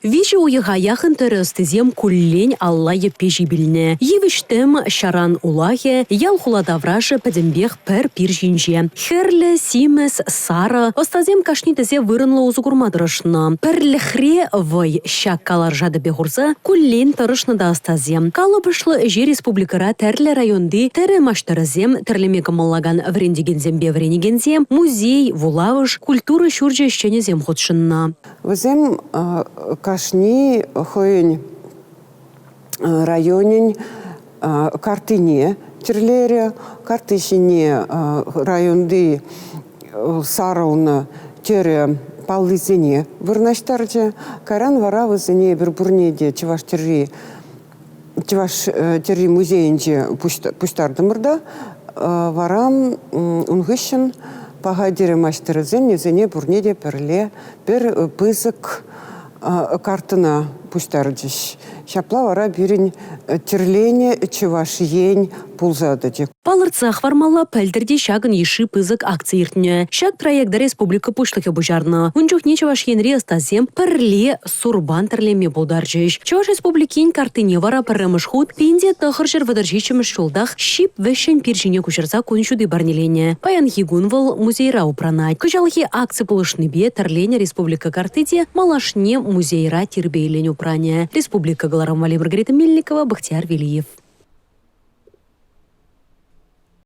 Вичи уйга яхын террестизем куллень алла еппежи билне. Евиштем шаран улахе, ял хуладавраше падембех пер пиржинже. Херле, Симес, Сара, остазем кашнитезе вырынлы узугурмадырышна. Перлехре вой щак каларжады бегурза, куллень тарышна да остазем. Калабышлы же республикара терле районды тере маштаразем, терлемека маллаган врендигензем бевренигензем, музей, вулавыш, культура шурджа ищенезем ходшынна. Візем кашни хойын районин картине терлере, картишине районды сарауна тере паллизине вырнаштарчы, каран вара вызыне бір бурнеде чеваш терри музейінче пуштардымырда, варам унгышын пагадире маштырызен незене бурнеде перле бір пызык картына пуштардыш. Шапла вара бирин терлене чеваш ень пулзадыдек. Палырцах вармалла пәлдірде шагын еші пызык акция иртіне. Шаг проекта республика пушлыхе бұжарны. Унчух не чеваш енре астазем пірле сурбан тірлеме болдаржыш. Чеваш республикин картыне вара пірремыш худ пенде тахыр жыр выдаржичымыш жолдах шип вешен пиржине кушырса куншуды барнелене. Паян хигунвал музейра упранать. Кычалхи акция пулышны бе тірлене республика картыде малашне музейра тирбейлен упране. Республика Галарам Вали Маргарита Мельникова, Бахтияр Велиев.